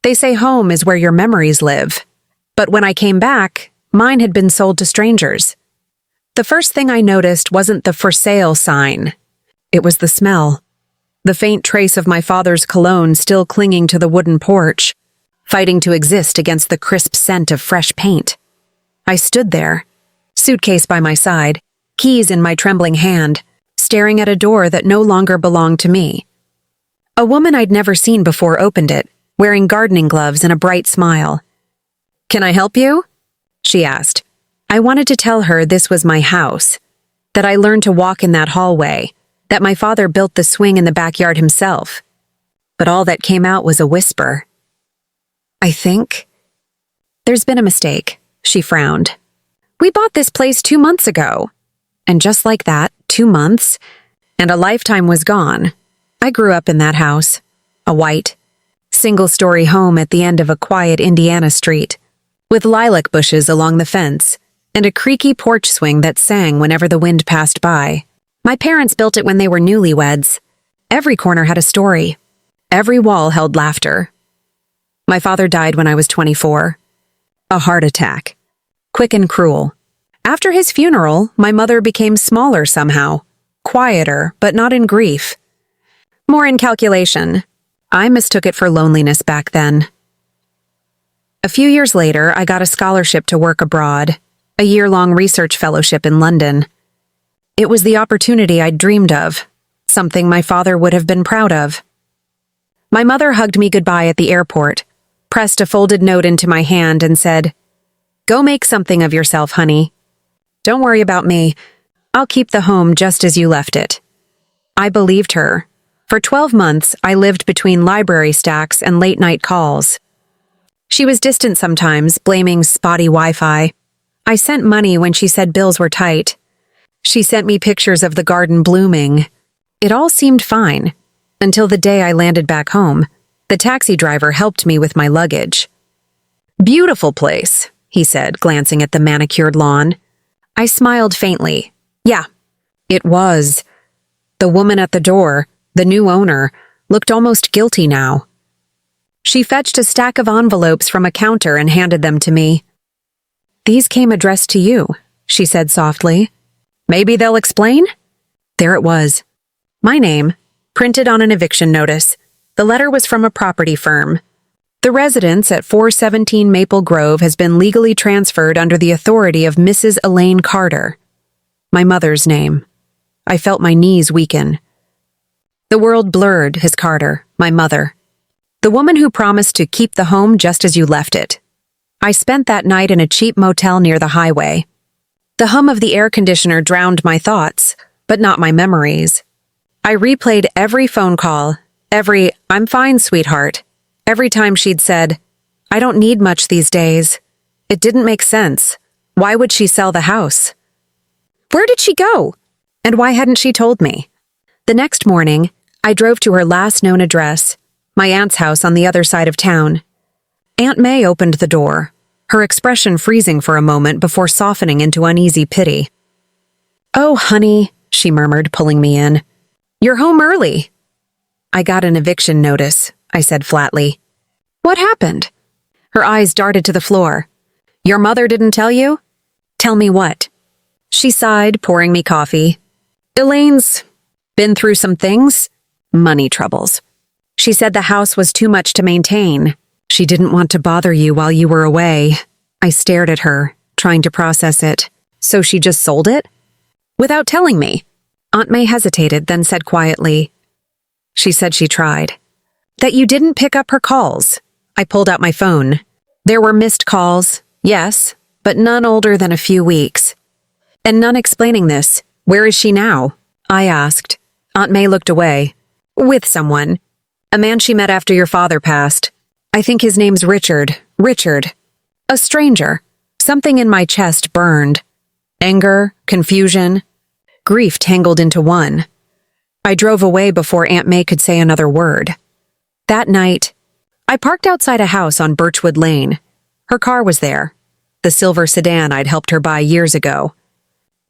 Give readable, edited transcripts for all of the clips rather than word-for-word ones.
They say home is where your memories live. But when I came back, mine had been sold to strangers. The first thing I noticed wasn't the for sale sign. It was the smell. The faint trace of my father's cologne still clinging to the wooden porch, fighting to exist against the crisp scent of fresh paint. I stood there, suitcase by my side, keys in my trembling hand, staring at a door that no longer belonged to me. A woman I'd never seen before opened it, wearing gardening gloves and a bright smile. "Can I help you?" she asked. I wanted to tell her this was my house, that I learned to walk in that hallway, that my father built the swing in the backyard himself. But all that came out was a whisper. "I think there's been a mistake," she frowned. "We bought this place 2 months ago." And just like that, 2 months, and a lifetime was gone. I grew up in that house, a white, single-story home at the end of a quiet Indiana street, with lilac bushes along the fence, and a creaky porch swing that sang whenever the wind passed by. My parents built it when they were newlyweds. Every corner had a story. Every wall held laughter. My father died when I was 24. A heart attack. Quick and cruel. After his funeral, my mother became smaller somehow. Quieter, but not in grief. More in calculation. I mistook it for loneliness back then. A few years later, I got a scholarship to work abroad, a year-long research fellowship in London. It was the opportunity I'd dreamed of, something my father would have been proud of. My mother hugged me goodbye at the airport, pressed a folded note into my hand and said, "Go make something of yourself, honey. Don't worry about me. I'll keep the home just as you left it." I believed her. For 12 months, I lived between library stacks and late-night calls. She was distant sometimes, blaming spotty Wi-Fi. I sent money when she said bills were tight. She sent me pictures of the garden blooming. It all seemed fine, until the day I landed back home. The taxi driver helped me with my luggage. "Beautiful place," he said, glancing at the manicured lawn. I smiled faintly. Yeah, it was. The woman at the door, the new owner, looked almost guilty now. She fetched a stack of envelopes from a counter and handed them to me. "These came addressed to you," she said softly. "Maybe they'll explain?" There it was. My name, printed on an eviction notice. The letter was from a property firm. The residence at 417 Maple Grove has been legally transferred under the authority of Mrs. Elaine Carter. My mother's name. I felt my knees weaken. The world blurred, his Carter, my mother. The woman who promised to keep the home just as you left it. I spent that night in a cheap motel near the highway. The hum of the air conditioner drowned my thoughts, but not my memories. I replayed every phone call, every "I'm fine, sweetheart," every time she'd said, "I don't need much these days." It didn't make sense. Why would she sell the house? Where did she go? And why hadn't she told me? The next morning, I drove to her last known address, my aunt's house on the other side of town. Aunt Mae opened the door, her expression freezing for a moment before softening into uneasy pity. "Oh, honey," she murmured, pulling me in. "You're home early." "I got an eviction notice," I said flatly. "What happened?" Her eyes darted to the floor. "Your mother didn't tell you?" "Tell me what?" She sighed, pouring me coffee. "Elaine's been through some things. Money troubles. She said the house was too much to maintain. She didn't want to bother you while you were away." I stared at her, trying to process it. "So she just sold it?" "Without telling me." Aunt May hesitated, then said quietly, "She said she tried." "That you didn't pick up her calls." I pulled out my phone. There were missed calls, yes, but none older than a few weeks. "And none explaining this. Where is she now?" I asked. Aunt May looked away. "With someone. A man she met after your father passed. I think his name's Richard. Richard. A stranger." Something in my chest burned. Anger, confusion, grief tangled into one. I drove away before Aunt May could say another word. That night, I parked outside a house on Birchwood Lane. Her car was there, the silver sedan I'd helped her buy years ago.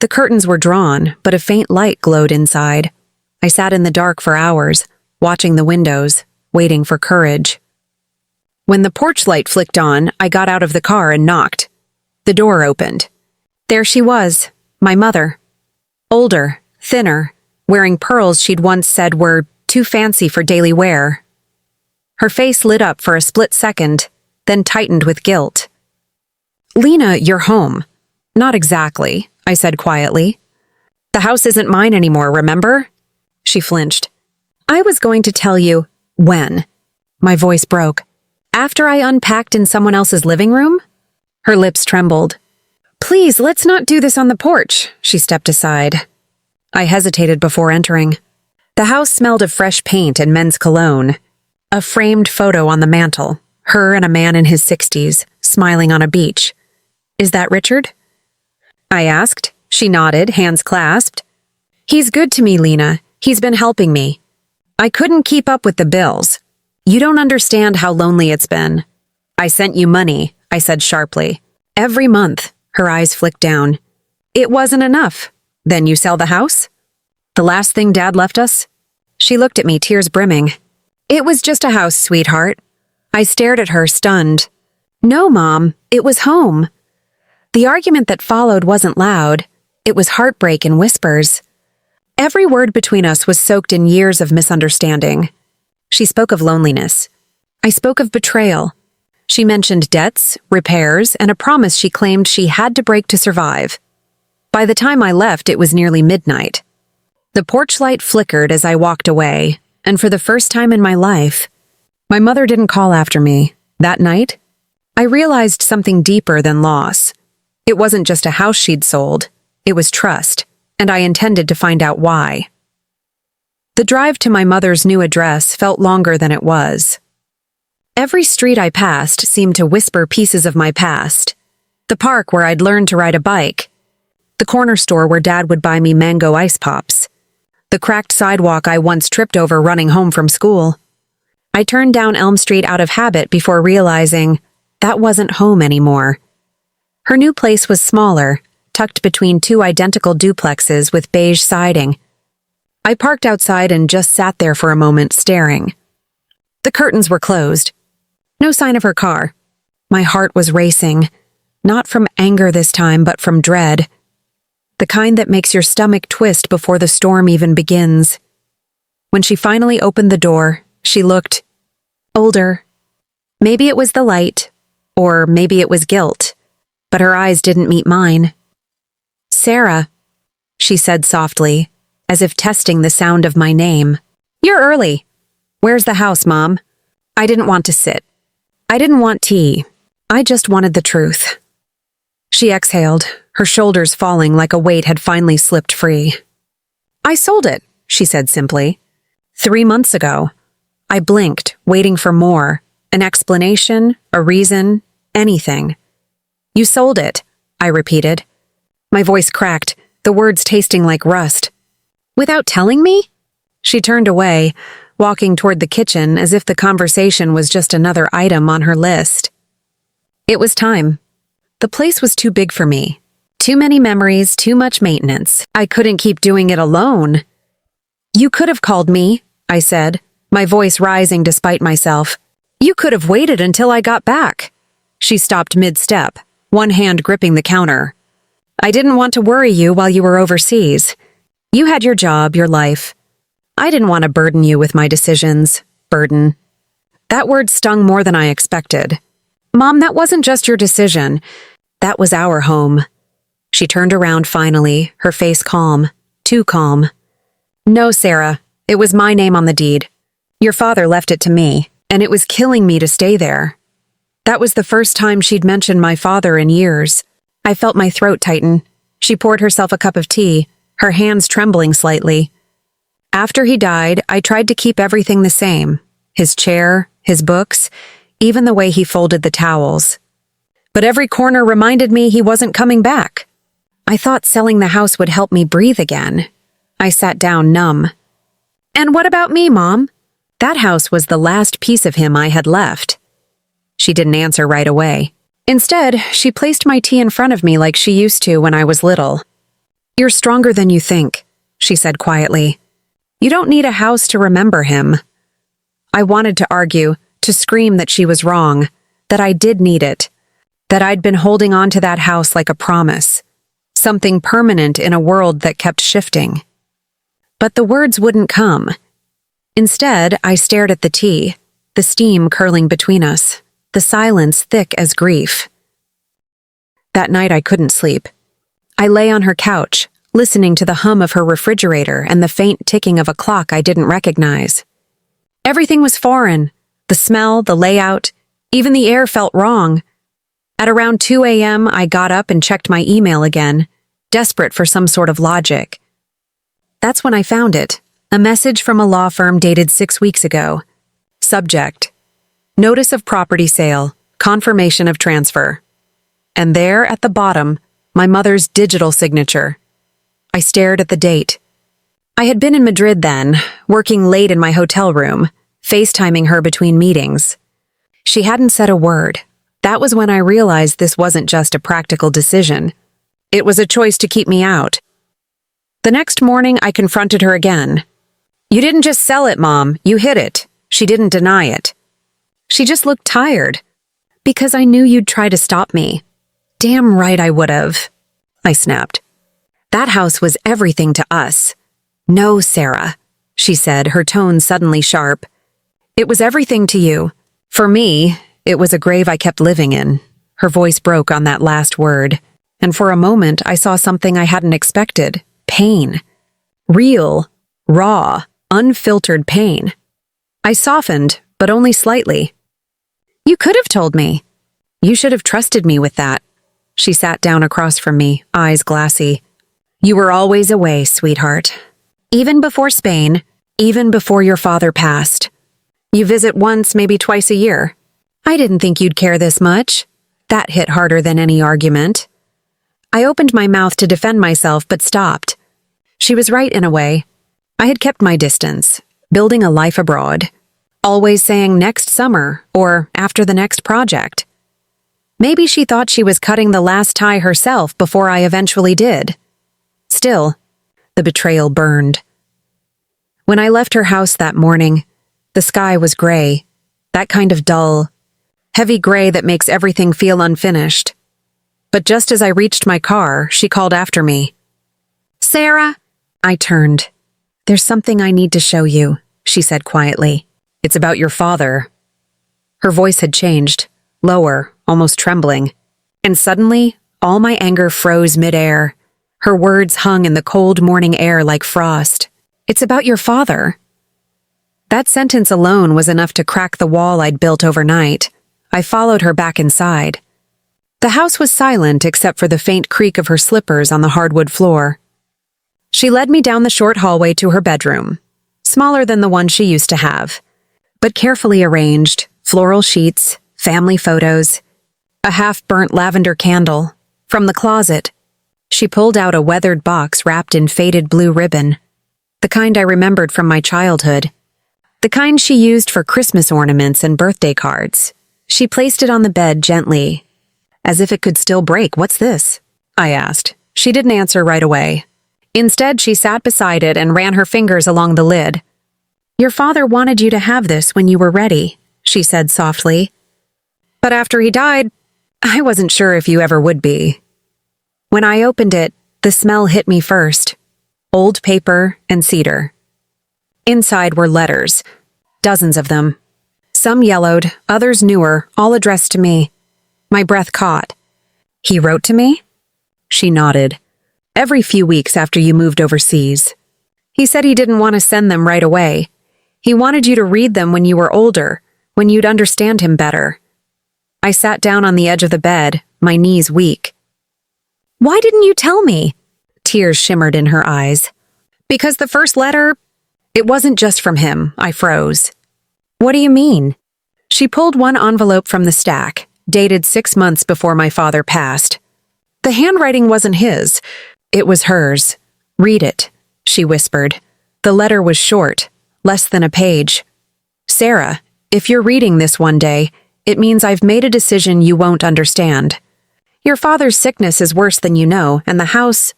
The curtains were drawn, but a faint light glowed inside. I sat in the dark for hours, watching the windows, waiting for courage. When the porch light flicked on, I got out of the car and knocked. The door opened. There she was, my mother. Older, thinner, wearing pearls she'd once said were too fancy for daily wear. Her face lit up for a split second, then tightened with guilt. "Lena, you're home." "Not exactly," I said quietly. "The house isn't mine anymore, remember?" She flinched. "I was going to tell you when." My voice broke. "After I unpacked in someone else's living room?" Her lips trembled. "Please, let's not do this on the porch," she stepped aside. I hesitated before entering. The house smelled of fresh paint and men's cologne. A framed photo on the mantel, her and a man in his 60s, smiling on a beach. "Is that Richard?" I asked. She nodded, hands clasped. "He's good to me, Lena. He's been helping me. I couldn't keep up with the bills. You don't understand how lonely it's been." "I sent you money," I said sharply. "Every month." Her eyes flicked down. "It wasn't enough. Then you sell the house?" "The last thing Dad left us?" She looked at me, tears brimming. "It was just a house, sweetheart." I stared at her, stunned. "No, Mom, it was home." The argument that followed wasn't loud. It was heartbreak in whispers. Every word between us was soaked in years of misunderstanding. She spoke of loneliness. I spoke of betrayal. She mentioned debts, repairs, and a promise she claimed she had to break to survive. By the time I left, it was nearly midnight. The porch light flickered as I walked away, and for the first time in my life, my mother didn't call after me. That night, I realized something deeper than loss. It wasn't just a house she'd sold, it was trust, and I intended to find out why. The drive to my mother's new address felt longer than it was. Every street I passed seemed to whisper pieces of my past. The park where I'd learned to ride a bike. The corner store where Dad would buy me mango ice pops. The cracked sidewalk I once tripped over running home from school. I turned down Elm Street out of habit before realizing that wasn't home anymore. Her new place was smaller, tucked between two identical duplexes with beige siding. I parked outside and just sat there for a moment, staring. The curtains were closed. No sign of her car. My heart was racing, not from anger this time, but from dread. The kind that makes your stomach twist before the storm even begins. When she finally opened the door, she looked older. Maybe it was the light, or maybe it was guilt, but her eyes didn't meet mine. "Sarah," she said softly, as if testing the sound of my name. "You're early. Where's the house, Mom?" I didn't want to sit. I didn't want tea. I just wanted the truth. She exhaled, her shoulders falling like a weight had finally slipped free. "I sold it," she said simply. 3 months ago. I blinked, waiting for more. An explanation, a reason, anything. "You sold it," I repeated. My voice cracked, the words tasting like rust. "Without telling me?" She turned away, walking toward the kitchen as if the conversation was just another item on her list. It was time. The place was too big for me. Too many memories, too much maintenance. I couldn't keep doing it alone. "You could have called me," I said, my voice rising despite myself. "You could have waited until I got back." She stopped mid-step, one hand gripping the counter. "I didn't want to worry you while you were overseas. You had your job, your life. I didn't want to burden you with my decisions. Burden." That word stung more than I expected. "Mom, that wasn't just your decision. That was our home." She turned around finally, her face calm. Too calm. "No, Sarah. It was my name on the deed. Your father left it to me, and it was killing me to stay there." That was the first time she'd mentioned my father in years. I felt my throat tighten. She poured herself a cup of tea, her hands trembling slightly. "After he died, I tried to keep everything the same. His chair, his books, even the way he folded the towels. But every corner reminded me he wasn't coming back. I thought selling the house would help me breathe again." I sat down, numb. "And what about me, Mom? That house was the last piece of him I had left." She didn't answer right away. Instead, she placed my tea in front of me like she used to when I was little. "You're stronger than you think," she said quietly. "You don't need a house to remember him." I wanted to argue, to scream that she was wrong, that I did need it, that I'd been holding on to that house like a promise, something permanent in a world that kept shifting. But the words wouldn't come. Instead, I stared at the tea, the steam curling between us, the silence thick as grief. That night I couldn't sleep. I lay on her couch, listening to the hum of her refrigerator and the faint ticking of a clock I didn't recognize. Everything was foreign. The smell, the layout, even the air felt wrong. At around 2 a.m., I got up and checked my email again, desperate for some sort of logic. That's when I found it, a message from a law firm dated 6 weeks ago. Subject: Notice of property sale, confirmation of transfer. And there, at the bottom, my mother's digital signature. I stared at the date. I had been in Madrid then, working late in my hotel room, FaceTiming her between meetings. She hadn't said a word. That was when I realized this wasn't just a practical decision. It was a choice to keep me out. The next morning, I confronted her again. "You didn't just sell it, Mom. You hid it." She didn't deny it. She just looked tired. "Because I knew you'd try to stop me." "Damn right I would've," I snapped. "That house was everything to us." "No, Sarah," she said, her tone suddenly sharp. "It was everything to you. For me, it was a grave I kept living in." Her voice broke on that last word, and for a moment I saw something I hadn't expected. Pain. Real, raw, unfiltered pain. I softened, but only slightly. "You could have told me. You should have trusted me with that." She sat down across from me, eyes glassy. "You were always away, sweetheart. Even before Spain, even before your father passed. You visit once, maybe twice a year. I didn't think you'd care this much." That hit harder than any argument. I opened my mouth to defend myself, but stopped. She was right in a way. I had kept my distance, building a life abroad, always saying next summer or after the next project. Maybe she thought she was cutting the last tie herself before I eventually did. Still, the betrayal burned. When I left her house that morning, the sky was gray, that kind of dull, heavy gray that makes everything feel unfinished. But just as I reached my car, she called after me. "Sarah?" I turned. "There's something I need to show you," she said quietly. "It's about your father." Her voice had changed, lower, almost trembling. And suddenly, all my anger froze midair. Her words hung in the cold morning air like frost. "It's about your father." That sentence alone was enough to crack the wall I'd built overnight. I followed her back inside. The house was silent except for the faint creak of her slippers on the hardwood floor. She led me down the short hallway to her bedroom, smaller than the one she used to have, but carefully arranged, floral sheets, family photos, a half-burnt lavender candle. From the closet, she pulled out a weathered box wrapped in faded blue ribbon, the kind I remembered from my childhood, the kind she used for Christmas ornaments and birthday cards. She placed it on the bed gently, as if it could still break. "What's this?" I asked. She didn't answer right away. Instead, she sat beside it and ran her fingers along the lid. "Your father wanted you to have this when you were ready," she said softly. "But after he died, I wasn't sure if you ever would be." When I opened it, the smell hit me first. Old paper and cedar. Inside were letters, dozens of them. Some yellowed, others newer, all addressed to me. My breath caught. "He wrote to me?" She nodded. "Every few weeks after you moved overseas. He said he didn't want to send them right away. He wanted you to read them when you were older, when you'd understand him better." I sat down on the edge of the bed, my knees weak. "Why didn't you tell me?" Tears shimmered in her eyes. "Because the first letter, it wasn't just from him." I froze. "What do you mean?" She pulled one envelope from the stack, dated 6 months before my father passed. The handwriting wasn't his. It was hers. "Read it," she whispered. The letter was short, less than a page. "Sarah, if you're reading this one day, it means I've made a decision you won't understand. Your father's sickness is worse than you know, and the house,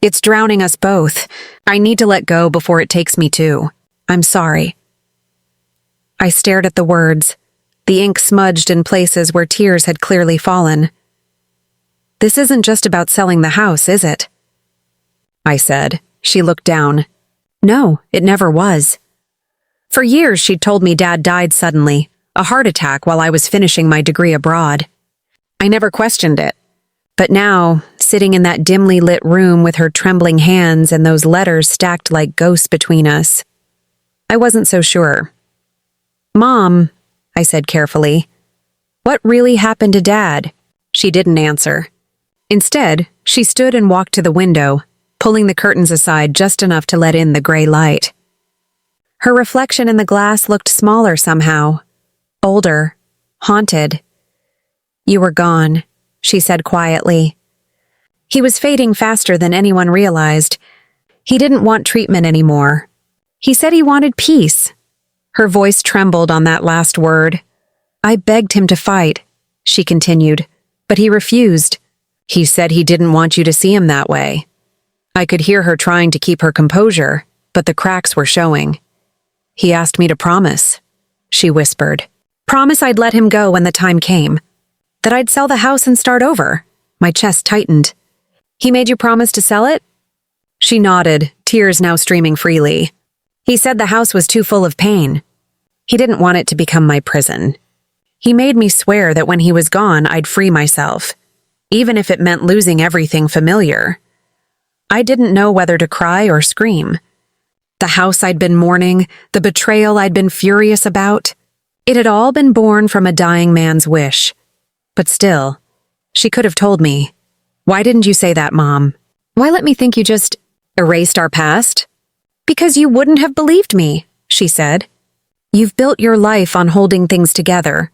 it's drowning us both. I need to let go before it takes me too. I'm sorry." I stared at the words, the ink smudged in places where tears had clearly fallen. "This isn't just about selling the house, is it?" I said. She looked down. "No, it never was." For years she'd told me Dad died suddenly, a heart attack while I was finishing my degree abroad. I never questioned it. But now, sitting in that dimly lit room with her trembling hands and those letters stacked like ghosts between us, I wasn't so sure. "Mom," I said carefully, "what really happened to Dad?" She didn't answer. Instead, she stood and walked to the window, pulling the curtains aside just enough to let in the gray light. Her reflection in the glass looked smaller somehow, older, haunted. "You were gone," she said quietly. "He was fading faster than anyone realized. He didn't want treatment anymore. He said he wanted peace." Her voice trembled on that last word. "I begged him to fight," she continued, "but he refused. He said he didn't want you to see him that way." I could hear her trying to keep her composure, but the cracks were showing. "He asked me to promise," she whispered. "Promise I'd let him go when the time came. That I'd sell the house and start over." My chest tightened. "He made you promise to sell it?" She nodded, tears now streaming freely. "He said the house was too full of pain. He didn't want it to become my prison. He made me swear that when he was gone, I'd free myself, even if it meant losing everything familiar." I didn't know whether to cry or scream. The house I'd been mourning, the betrayal I'd been furious about, it had all been born from a dying man's wish. But still, she could have told me. "Why didn't you say that, Mom? Why let me think you just erased our past?" "Because you wouldn't have believed me," she said. "You've built your life on holding things together.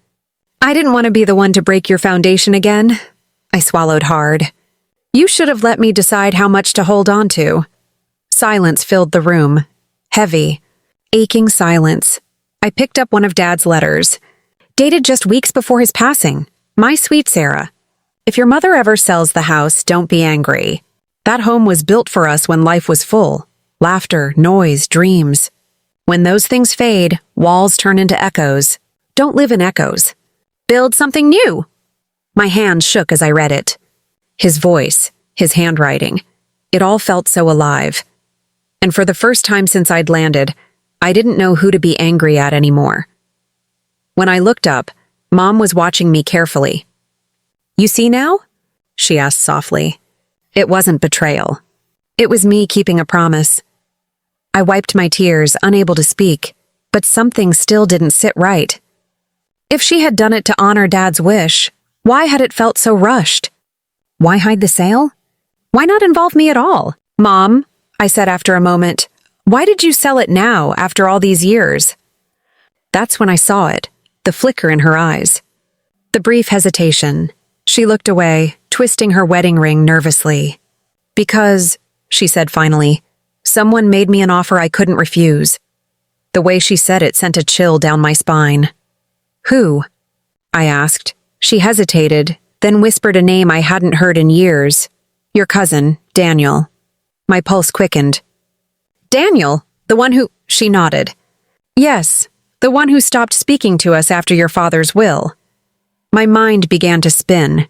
I didn't want to be the one to break your foundation again." I swallowed hard. "You should have let me decide how much to hold on to." Silence filled the room. Heavy, aching silence. I picked up one of Dad's letters, dated just weeks before his passing. "My sweet Sarah, if your mother ever sells the house, don't be angry. That home was built for us when life was full. Laughter, noise, dreams. When those things fade, walls turn into echoes. Don't live in echoes. Build something new." My hand shook as I read it. His voice, his handwriting, it all felt so alive. And for the first time since I'd landed, I didn't know who to be angry at anymore. When I looked up, Mom was watching me carefully. "You see now?" she asked softly. It wasn't betrayal. It was me keeping a promise. I wiped my tears, unable to speak, but something still didn't sit right. If she had done it to honor Dad's wish, why had it felt so rushed? Why hide the sale? Why not involve me at all? "Mom," I said after a moment, "why did you sell it now, after all these years?" That's when I saw it, the flicker in her eyes. The brief hesitation. She looked away, twisting her wedding ring nervously. "Because," she said finally, "someone made me an offer I couldn't refuse." The way she said it sent a chill down my spine. "Who?" I asked. She hesitated, then whispered a name I hadn't heard in years. "Your cousin, Daniel." My pulse quickened. "Daniel? The one who—" She nodded. "Yes, the one who stopped speaking to us after your father's will." My mind began to spin.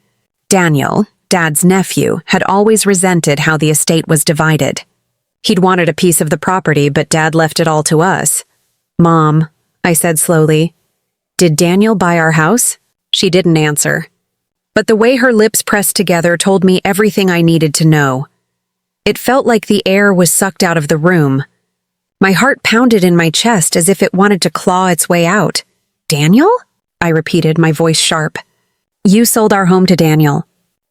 Daniel, Dad's nephew, had always resented how the estate was divided. He'd wanted a piece of the property, but Dad left it all to us. "Mom," I said slowly, "did Daniel buy our house?" She didn't answer. But the way her lips pressed together told me everything I needed to know. It felt like the air was sucked out of the room. My heart pounded in my chest as if it wanted to claw its way out. "Daniel?" I repeated, my voice sharp. "You sold our home to Daniel."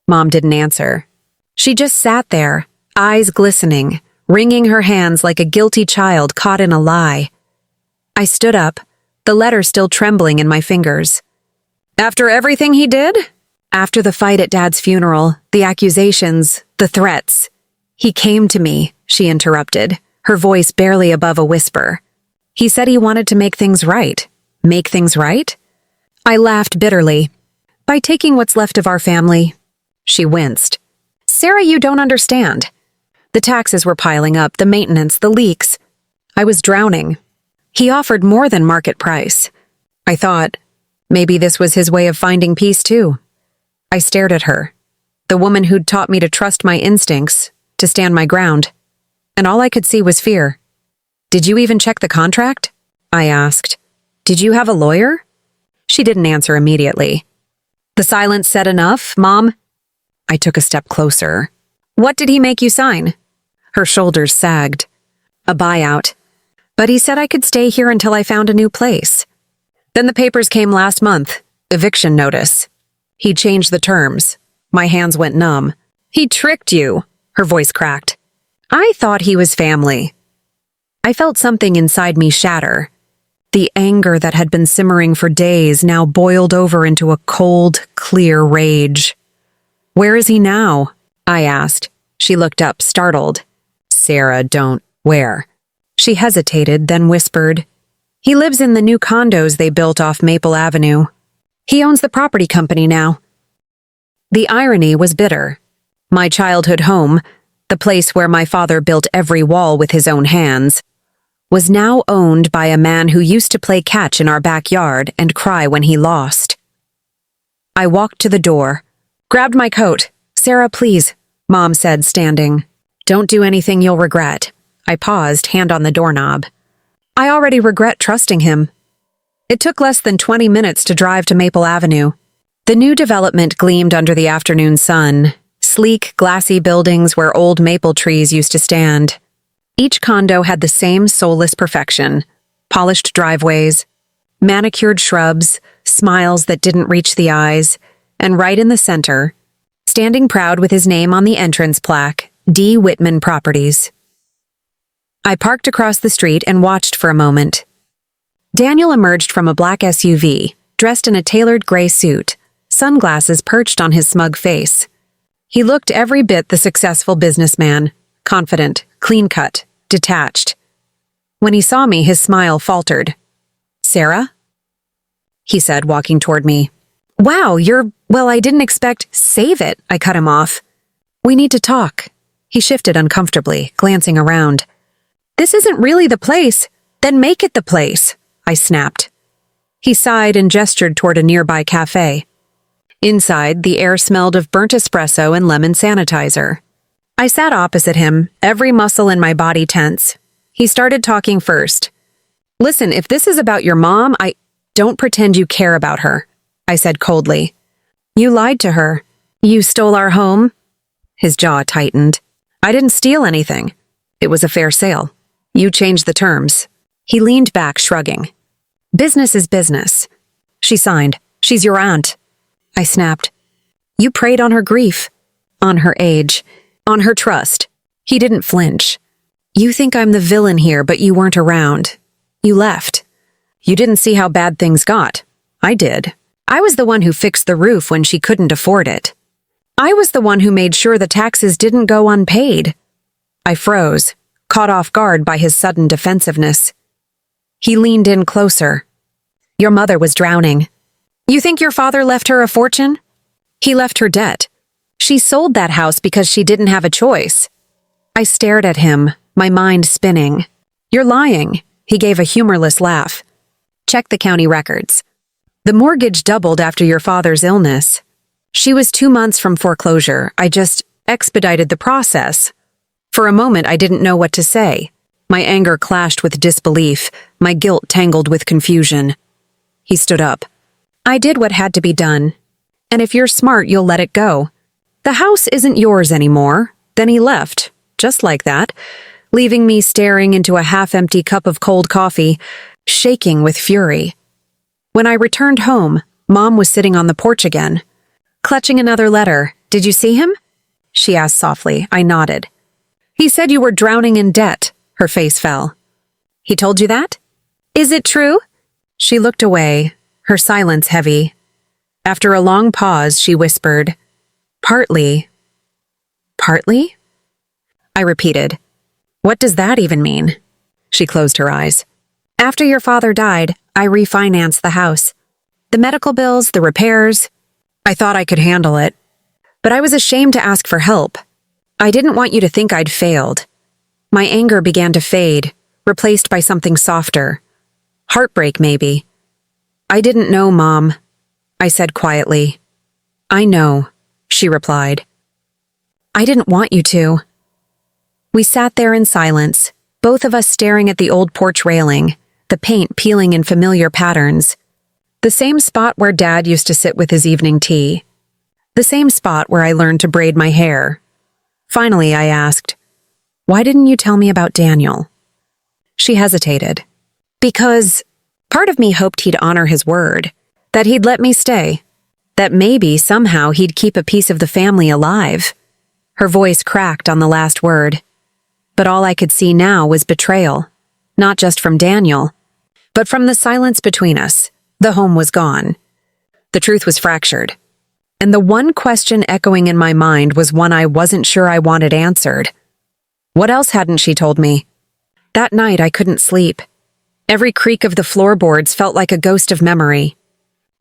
Mom didn't answer. She just sat there, eyes glistening, wringing her hands like a guilty child caught in a lie. I stood up, the letter still trembling in my fingers. "After everything he did?" "After the fight at Dad's funeral, the accusations, the threats." "He came to me," she interrupted, her voice barely above a whisper. "He said he wanted to make things right." "Make things right?" I laughed bitterly. "By taking what's left of our family." She winced. "Sarah, you don't understand. The taxes were piling up, the maintenance, the leaks. I was drowning. He offered more than market price." I thought, Maybe this was his way of finding peace too. I stared at her, the woman who'd taught me to trust my instincts, to stand my ground. And all I could see was fear. "Did you even check the contract?" I asked. "Did you have a lawyer?" She didn't answer immediately. "The silence said enough, Mom?" I took a step closer. "What did he make you sign?" Her shoulders sagged. "A buyout. But he said I could stay here until I found a new place. Then the papers came last month. Eviction notice. He changed the terms. My hands went numb. "He tricked you," her voice cracked. "I thought he was family." I felt something inside me shatter. The anger that had been simmering for days now boiled over into a cold, clear rage. "Where is he now?" I asked. She looked up, startled. "Sarah, don't. Where?" She hesitated, then whispered, "He lives in the new condos they built off Maple Avenue. He owns the property company now." The irony was bitter. My childhood home, the place where my father built every wall with his own hands, was now owned by a man who used to play catch in our backyard and cry when he lost. I walked to the door, grabbed my coat. "Sarah, please," Mom said, standing. "Don't do anything you'll regret." I paused, hand on the doorknob. I already regret trusting him. It took less than 20 minutes to drive to Maple Avenue. The new development gleamed under the afternoon sun, sleek, glassy buildings where old maple trees used to stand. Each condo had the same soulless perfection: polished driveways, manicured shrubs, smiles that didn't reach the eyes, and right in the center, standing proud with his name on the entrance plaque, D. Whitman Properties. I parked across the street and watched for a moment. Daniel emerged from a black SUV, dressed in a tailored gray suit, sunglasses perched on his smug face. He looked every bit the successful businessman, confident, clean-cut, detached. When he saw me, his smile faltered. "Sarah?" he said, walking toward me. "Wow, well, I didn't expect—" "Save it," I cut him off. "We need to talk." He shifted uncomfortably, glancing around. "This isn't really the place. Then make it the place," I snapped. He sighed and gestured toward a nearby cafe. Inside, the air smelled of burnt espresso and lemon sanitizer. I sat opposite him, every muscle in my body tense. He started talking first. "Listen, if this is about your mom, don't pretend you care about her," I said coldly. "You lied to her. You stole our home." His jaw tightened. "I didn't steal anything. It was a fair sale. You changed the terms." He leaned back, shrugging. "Business is business." She signed. "She's your aunt." I snapped. "You preyed on her grief, on her age, on her trust." He didn't flinch. "You think I'm the villain here, but you weren't around. You left. You didn't see how bad things got. I did. I was the one who fixed the roof when she couldn't afford it. I was the one who made sure the taxes didn't go unpaid." I froze, caught off guard by his sudden defensiveness. He leaned in closer. "Your mother was drowning. You think your father left her a fortune? He left her debt. She sold that house because she didn't have a choice." I stared at him, my mind spinning. "You're lying." He gave a humorless laugh. "Check the county records. The mortgage doubled after your father's illness. She was 2 months from foreclosure. I just expedited the process." For a moment, I didn't know what to say. My anger clashed with disbelief, my guilt tangled with confusion. He stood up. "I did what had to be done. And if you're smart, you'll let it go. The house isn't yours anymore." Then he left, just like that, leaving me staring into a half-empty cup of cold coffee, shaking with fury. When I returned home, Mom was sitting on the porch again, clutching another letter. "Did you see him?" she asked softly. I nodded. "He said you were drowning in debt." Her face fell. "He told you that? Is it true?" She looked away, her silence heavy. After a long pause, she whispered, "Partly." "Partly?" I repeated. "What does that even mean?" She closed her eyes. "After your father died, I refinanced the house. The medical bills, the repairs. I thought I could handle it. But I was ashamed to ask for help. I didn't want you to think I'd failed." My anger began to fade, replaced by something softer. Heartbreak, maybe. I didn't know, Mom, I said quietly. I know, she replied. I didn't want you to. We sat there in silence, both of us staring at the old porch railing, the paint peeling in familiar patterns. The same spot where Dad used to sit with his evening tea. The same spot where I learned to braid my hair. Finally, I asked, "Why didn't you tell me about Daniel?" She hesitated. Because part of me hoped he'd honor his word, that he'd let me stay, that maybe somehow he'd keep a piece of the family alive. Her voice cracked on the last word. But all I could see now was betrayal, not just from Daniel, but from the silence between us. The home was gone. The truth was fractured. And the one question echoing in my mind was one I wasn't sure I wanted answered. What else hadn't she told me? That night I couldn't sleep. Every creak of the floorboards felt like a ghost of memory.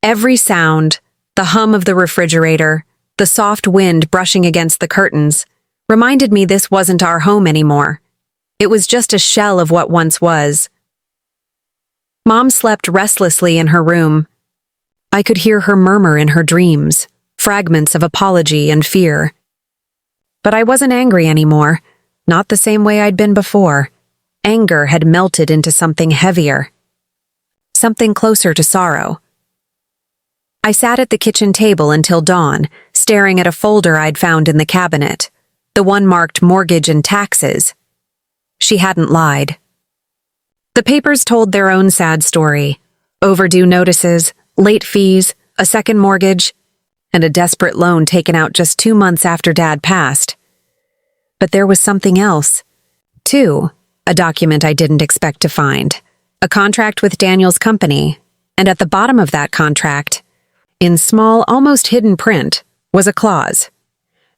Every sound, the hum of the refrigerator, the soft wind brushing against the curtains, reminded me this wasn't our home anymore. It was just a shell of what once was. Mom slept restlessly in her room. I could hear her murmur in her dreams, fragments of apology and fear. But I wasn't angry anymore, not the same way I'd been before. Anger had melted into something heavier, something closer to sorrow. I sat at the kitchen table until dawn, staring at a folder I'd found in the cabinet, the one marked mortgage and taxes. She hadn't lied. The papers told their own sad story: overdue notices, late fees, a second mortgage, and a desperate loan taken out just 2 months after Dad passed. But there was something else, too. A document I didn't expect to find. A contract with Daniel's company, and at the bottom of that contract, in small, almost hidden print, was a clause.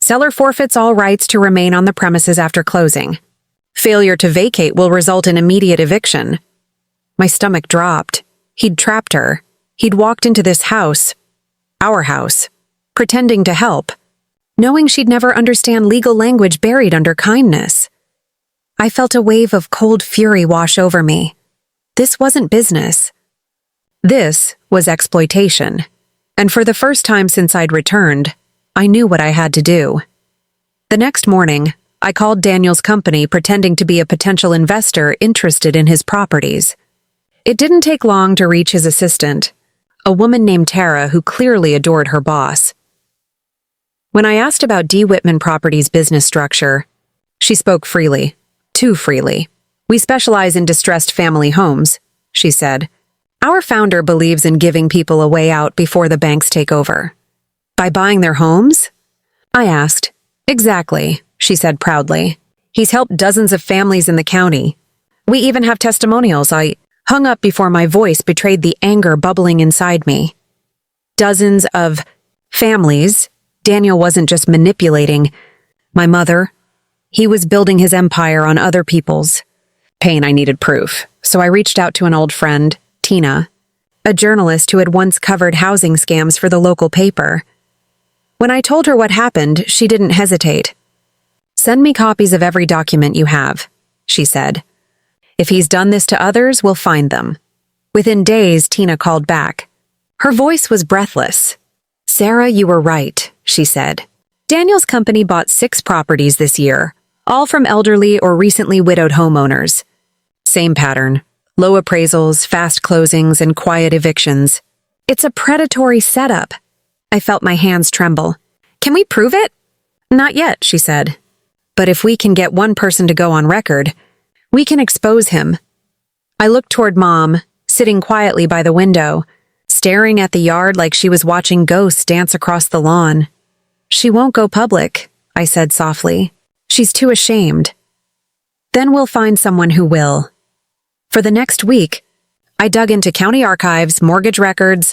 Seller forfeits all rights to remain on the premises after closing. Failure to vacate will result in immediate eviction. My stomach dropped. He'd trapped her. He'd walked into this house, our house, pretending to help, knowing she'd never understand legal language buried under kindness. I felt a wave of cold fury wash over me. This wasn't business. This was exploitation. And for the first time since I'd returned, I knew what I had to do. The next morning, I called Daniel's company pretending to be a potential investor interested in his properties. It didn't take long to reach his assistant, a woman named Tara who clearly adored her boss. When I asked about D. Whitman Properties' business structure, she spoke freely. Too freely. We specialize in distressed family homes, she said. Our founder believes in giving people a way out before the banks take over. By buying their homes? I asked. Exactly, she said proudly. He's helped dozens of families in the county. We even have testimonials. I hung up before my voice betrayed the anger bubbling inside me. Dozens of families. Daniel wasn't just manipulating my mother. He was building his empire on other people's pain. I needed proof, so I reached out to an old friend, Tina, a journalist who had once covered housing scams for the local paper. When I told her what happened, she didn't hesitate. "Send me copies of every document you have," she said. "If he's done this to others, we'll find them." Within days, Tina called back. Her voice was breathless. "Sarah, you were right," she said. "Daniel's company bought 6 properties this year, all from elderly or recently widowed homeowners. Same pattern: low appraisals, fast closings, and quiet evictions. It's a predatory setup." I felt my hands tremble. "Can we prove it?" "Not yet," she said. "But if we can get one person to go on record, we can expose him." I looked toward Mom, sitting quietly by the window, staring at the yard like she was watching ghosts dance across the lawn. "She won't go public," I said softly. "She's too ashamed." "Then we'll find someone who will." For the next week, I dug into county archives, mortgage records,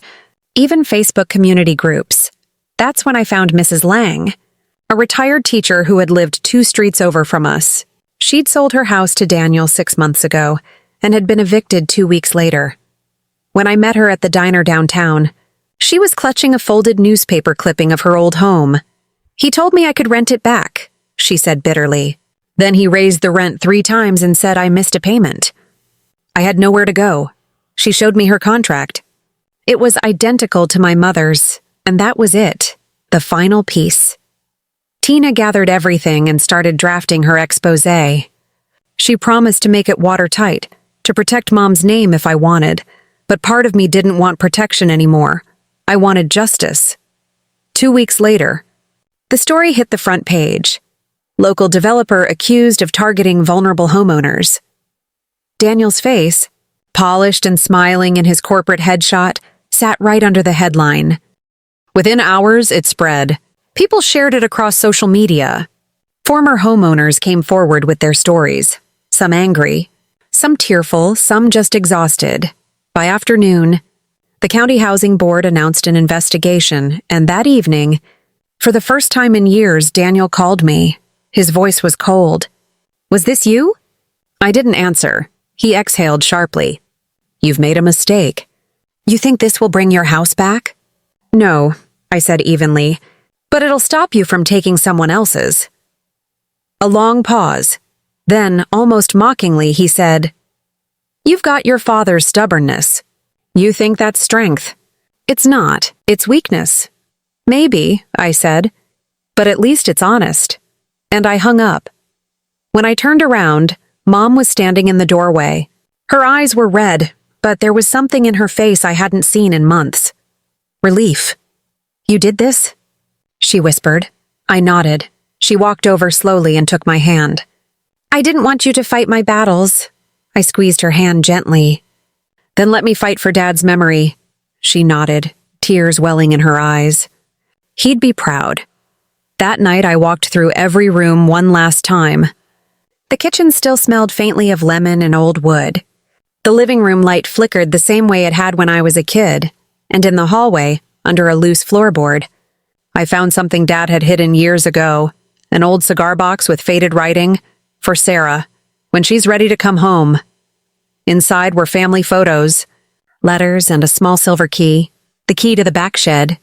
even Facebook community groups. That's when I found Mrs. Lang, a retired teacher who had lived 2 streets over from us. She'd sold her house to Daniel 6 months ago and had been evicted 2 weeks later. When I met her at the diner downtown, she was clutching a folded newspaper clipping of her old home. "He told me I could rent it back," she said bitterly. "Then he raised the rent 3 times and said I missed a payment." I had nowhere to go. She showed me her contract. It was identical to my mother's, and that was it, the final piece. Tina gathered everything and started drafting her exposé. She promised to make it watertight, to protect Mom's name if I wanted, but part of me didn't want protection anymore. I wanted justice. 2 weeks later, the story hit the front page. Local developer accused of targeting vulnerable homeowners. Daniel's face, polished and smiling in his corporate headshot, sat right under the headline. Within hours, it spread. People shared it across social media. Former homeowners came forward with their stories, some angry, some tearful, some just exhausted. By afternoon, the county housing board announced an investigation, and that evening, for the first time in years, Daniel called me. His voice was cold. "Was this you?" I didn't answer. He exhaled sharply. "You've made a mistake." "You think this will bring your house back?" "No," I said evenly, "but it'll stop you from taking someone else's." A long pause. Then, almost mockingly, he said, "You've got your father's stubbornness. You think that's strength. It's not. It's weakness." "Maybe," I said, "but at least it's honest." And I hung up. When I turned around, Mom was standing in the doorway. Her eyes were red, but there was something in her face I hadn't seen in months. Relief. "You did this?" she whispered. I nodded. She walked over slowly and took my hand. "I didn't want you to fight my battles." I squeezed her hand gently. "Then let me fight for Dad's memory." She nodded, tears welling in her eyes. He'd be proud. That night I walked through every room one last time. The kitchen still smelled faintly of lemon and old wood. The living room light flickered the same way it had when I was a kid, and in the hallway, under a loose floorboard, I found something Dad had hidden years ago, an old cigar box with faded writing, "For Sarah, when she's ready to come home." Inside were family photos, letters and a small silver key, the key to the back shed,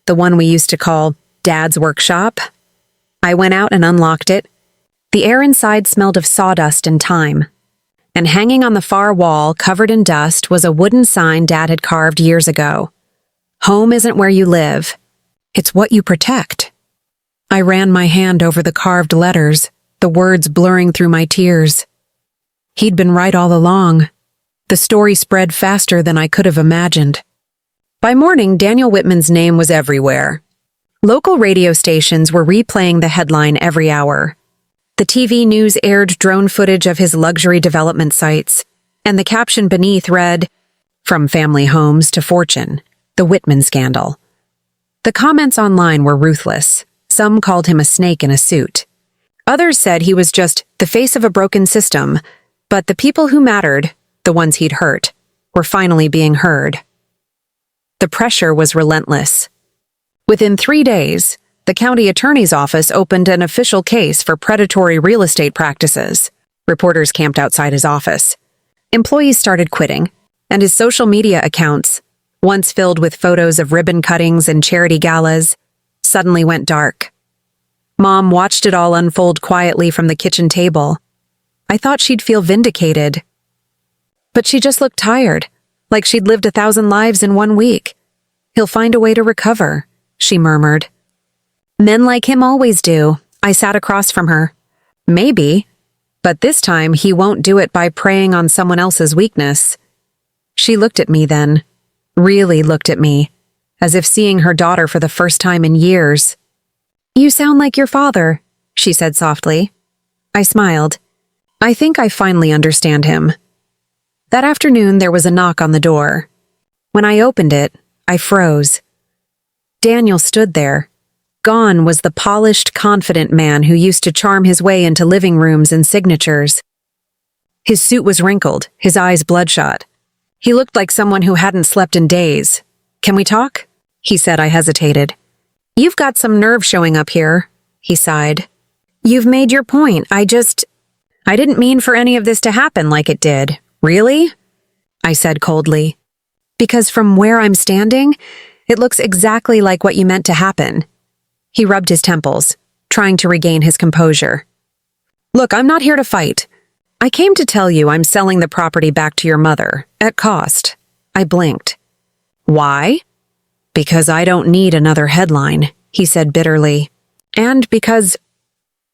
the one we used to call Dad's workshop. I went out and unlocked it. The air inside smelled of sawdust and thyme. And hanging on the far wall, covered in dust, was a wooden sign Dad had carved years ago. "Home isn't where you live. It's what you protect." I ran my hand over the carved letters, the words blurring through my tears. He'd been right all along. The story spread faster than I could have imagined. By morning, Daniel Whitman's name was everywhere. Local radio stations were replaying the headline every hour. The TV news aired drone footage of his luxury development sites, and the caption beneath read, "From family homes to fortune, the Whitman scandal." The comments online were ruthless. Some called him a snake in a suit. Others said he was just the face of a broken system, but the people who mattered, the ones he'd hurt, were finally being heard. The pressure was relentless. Within 3 days, the county attorney's office opened an official case for predatory real estate practices. Reporters camped outside his office. Employees started quitting, and his social media accounts, once filled with photos of ribbon cuttings and charity galas, suddenly went dark. Mom watched it all unfold quietly from the kitchen table. I thought she'd feel vindicated. But she just looked tired, like she'd lived 1,000 lives in 1 week. "He'll find a way to recover," she murmured. "Men like him always do." I sat across from her. "Maybe, but this time he won't do it by preying on someone else's weakness." She looked at me then, really looked at me, as if seeing her daughter for the first time in years. "You sound like your father," she said softly. I smiled. I think I finally understand him. That afternoon there was a knock on the door. When I opened it, I froze. Daniel stood there. Gone was the polished, confident man who used to charm his way into living rooms and signatures. His suit was wrinkled, his eyes bloodshot. He looked like someone who hadn't slept in days. "Can we talk?" he said. I hesitated. "You've got some nerve showing up here," he sighed. "You've made your point. I didn't mean for any of this to happen like it did." "Really?" I said coldly. "Because from where I'm standing, it looks exactly like what you meant to happen." He rubbed his temples, trying to regain his composure. "Look, I'm not here to fight. I came to tell you I'm selling the property back to your mother, at cost." I blinked. Why? Because I don't need another headline, he said bitterly. And because...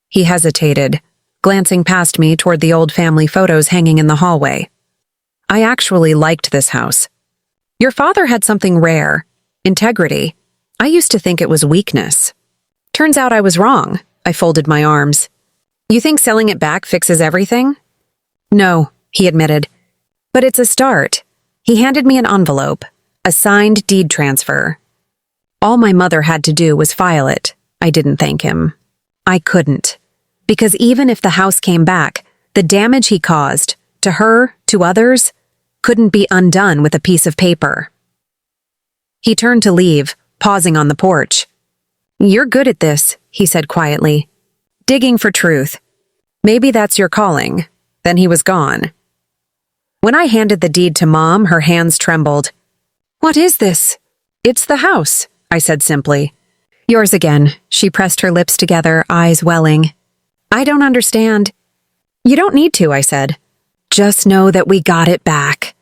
He hesitated, glancing past me toward the old family photos hanging in the hallway. I actually liked this house. Your father had something rare, integrity. I used to think it was weakness. Turns out I was wrong. I folded my arms. You think selling it back fixes everything? No, he admitted. But it's a start. He handed me an envelope, a signed deed transfer. All my mother had to do was file it. I didn't thank him. I couldn't. Because even if the house came back, the damage he caused, to her, to others, couldn't be undone with a piece of paper. He turned to leave, pausing on the porch. You're good at this, he said quietly. Digging for truth. Maybe that's your calling. Then he was gone. When I handed the deed to Mom, her hands trembled. What is this? It's the house, I said simply. Yours again, she pressed her lips together, eyes welling. I don't understand. You don't need to, I said. Just know that we got it back.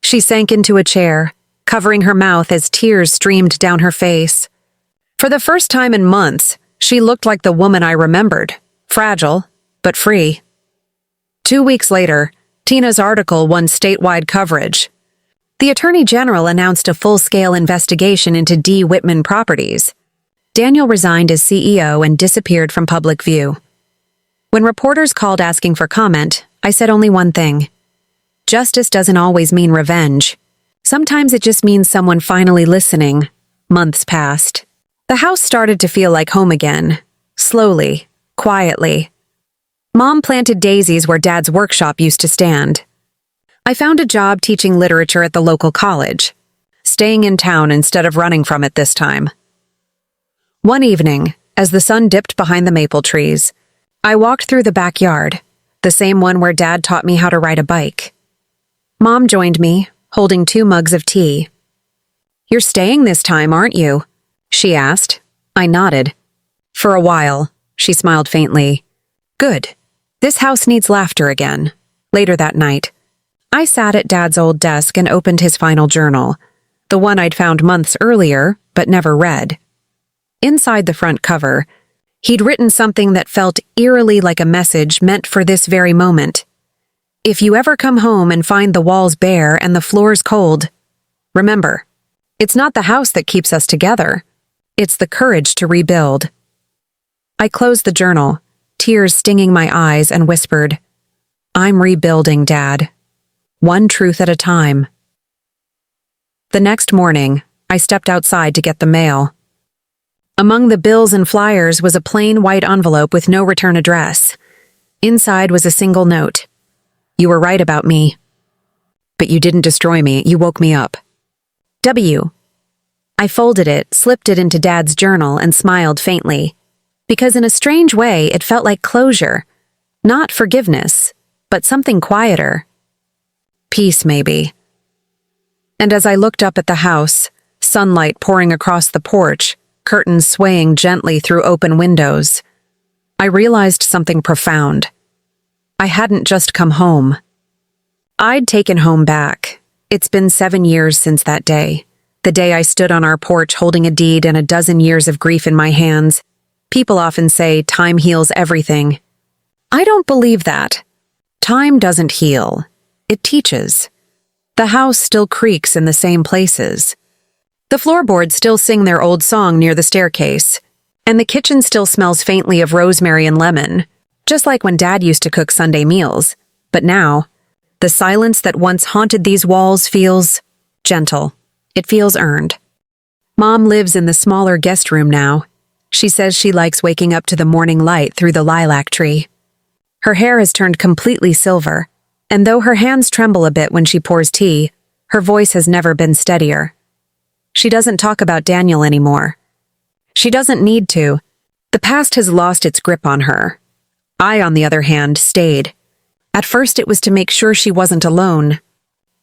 She sank into a chair, covering her mouth as tears streamed down her face. For the first time in months, she looked like the woman I remembered, fragile, but free. 2 weeks later, Tina's article won statewide coverage. The Attorney General announced a full-scale investigation into D. Whitman Properties. Daniel resigned as CEO and disappeared from public view. When reporters called asking for comment, I said only one thing. Justice doesn't always mean revenge. Sometimes it just means someone finally listening. Months passed. The house started to feel like home again. Slowly, quietly. Mom planted daisies where Dad's workshop used to stand. I found a job teaching literature at the local college, staying in town instead of running from it this time. One evening, as the sun dipped behind the maple trees, I walked through the backyard, the same one where Dad taught me how to ride a bike. Mom joined me, holding 2 mugs of tea. You're staying this time, aren't you? She asked. I nodded. For a while, she smiled faintly. Good. This house needs laughter again. Later that night, I sat at Dad's old desk and opened his final journal, the one I'd found months earlier, but never read. Inside the front cover, he'd written something that felt eerily like a message meant for this very moment. If you ever come home and find the walls bare and the floors cold, remember, it's not the house that keeps us together. It's the courage to rebuild. I closed the journal, tears stinging my eyes, and whispered, I'm rebuilding, Dad. One truth at a time. The next morning, I stepped outside to get the mail. Among the bills and flyers was a plain white envelope with no return address. Inside was a single note. You were right about me. But you didn't destroy me, you woke me up. W. I folded it, slipped it into Dad's journal, and smiled faintly. Because in a strange way, it felt like closure. Not forgiveness, but something quieter. Peace, maybe. And as I looked up at the house, sunlight pouring across the porch, curtains swaying gently through open windows, I realized something profound. I hadn't just come home. I'd taken home back. It's been 7 years since that day. The day I stood on our porch holding a deed and a dozen years of grief in my hands. People often say time heals everything. I don't believe that. Time doesn't heal. It teaches. The house still creaks in the same places. The floorboards still sing their old song near the staircase, and the kitchen still smells faintly of rosemary and lemon, just like when Dad used to cook Sunday meals. But now, the silence that once haunted these walls feels gentle. It feels earned. Mom lives in the smaller guest room now. She says she likes waking up to the morning light through the lilac tree. Her hair has turned completely silver, and though her hands tremble a bit when she pours tea, her voice has never been steadier. She doesn't talk about Daniel anymore. She doesn't need to. The past has lost its grip on her. I, on the other hand, stayed. At first it was to make sure she wasn't alone.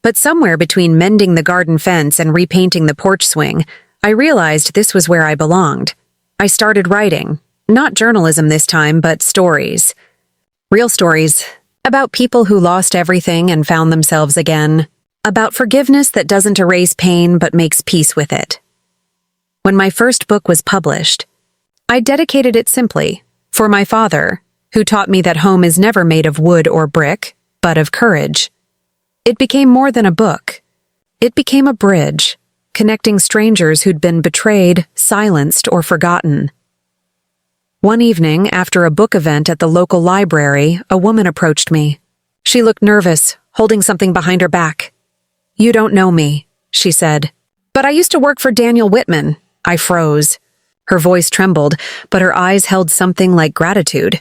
But somewhere between mending the garden fence and repainting the porch swing, I realized this was where I belonged. I started writing. Not journalism this time, but stories. Real stories. About people who lost everything and found themselves again. about forgiveness that doesn't erase pain but makes peace with it. When my first book was published, I dedicated it simply for my father, who taught me that home is never made of wood or brick, but of courage. It became more than a book. It became a bridge, connecting strangers who'd been betrayed, silenced, or forgotten. One evening, after a book event at the local library, a woman approached me. She looked nervous, holding something behind her back. "You don't know me," she said. "But I used to work for Daniel Whitman." I froze. Her voice trembled, but her eyes held something like gratitude.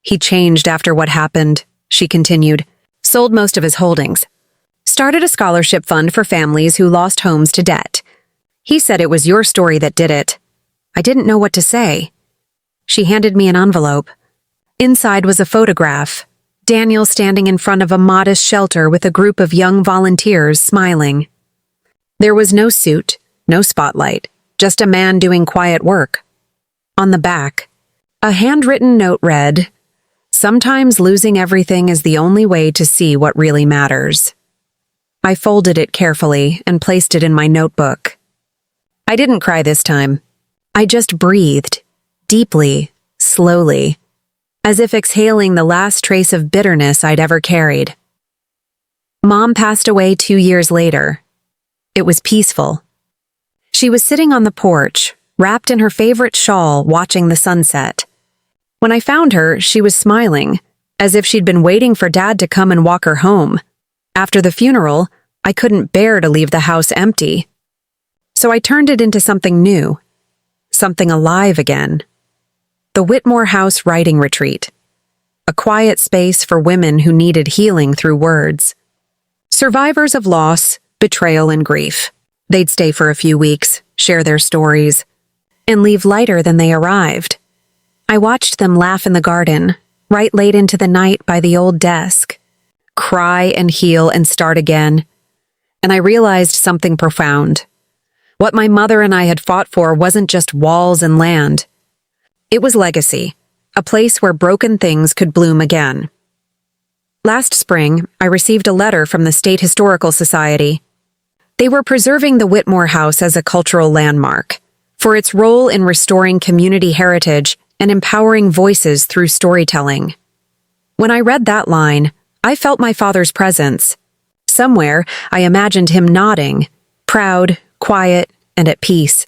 "He changed after what happened," she continued. "Sold most of his holdings. Started a scholarship fund for families who lost homes to debt. He said it was your story that did it." I didn't know what to say. She handed me an envelope. Inside was a photograph. Daniel standing in front of a modest shelter with a group of young volunteers smiling. There was no suit, no spotlight, just a man doing quiet work. On the back, a handwritten note read, "Sometimes losing everything is the only way to see what really matters." I folded it carefully and placed it in my notebook. I didn't cry this time. I just breathed, deeply, slowly, as if exhaling the last trace of bitterness I'd ever carried. Mom passed away 2 years later. It was peaceful. She was sitting on the porch, wrapped in her favorite shawl, watching the sunset. When I found her, she was smiling, as if she'd been waiting for Dad to come and walk her home. After the funeral, I couldn't bear to leave the house empty. So I turned it into something new, something alive again. The Whitmore House Writing Retreat, a quiet space for women who needed healing through words. Survivors of loss, betrayal, and grief. They'd stay for a few weeks, share their stories, and leave lighter than they arrived. I watched them laugh in the garden, right late into the night by the old desk, cry and heal and start again. And I realized something profound. What my mother and I had fought for wasn't just walls and land. It was legacy, a place where broken things could bloom again. Last spring, I received a letter from the State Historical Society. They were preserving the Whitmore House as a cultural landmark for its role in restoring community heritage and empowering voices through storytelling. When I read that line, I felt my father's presence. Somewhere, I imagined him nodding, proud, quiet, and at peace.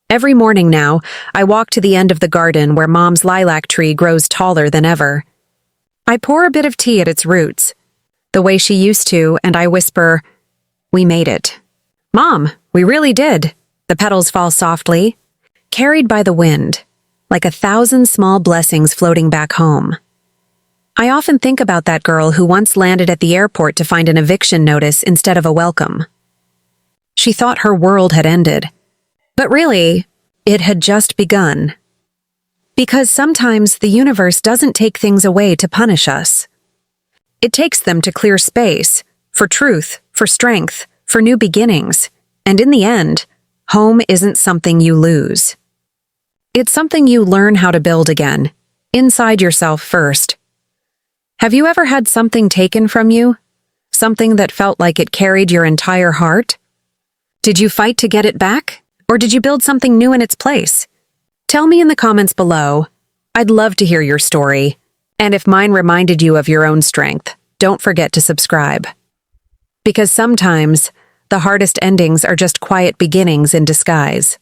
Every morning now, I walk to the end of the garden where Mom's lilac tree grows taller than ever. I pour a bit of tea at its roots, the way she used to, and I whisper, "We made it." "Mom, we really did." The petals fall softly, carried by the wind, like 1,000 small blessings floating back home. I often think about that girl who once landed at the airport to find an eviction notice instead of a welcome. She thought her world had ended. But really, it had just begun. Because sometimes the universe doesn't take things away to punish us. It takes them to clear space, for truth, for strength, for new beginnings. And in the end, home isn't something you lose. It's something you learn how to build again, inside yourself first. Have you ever had something taken from you? Something that felt like it carried your entire heart? Did you fight to get it back? Or did you build something new in its place? Tell me in the comments below. I'd love to hear your story. And if mine reminded you of your own strength, don't forget to subscribe. Because sometimes, the hardest endings are just quiet beginnings in disguise.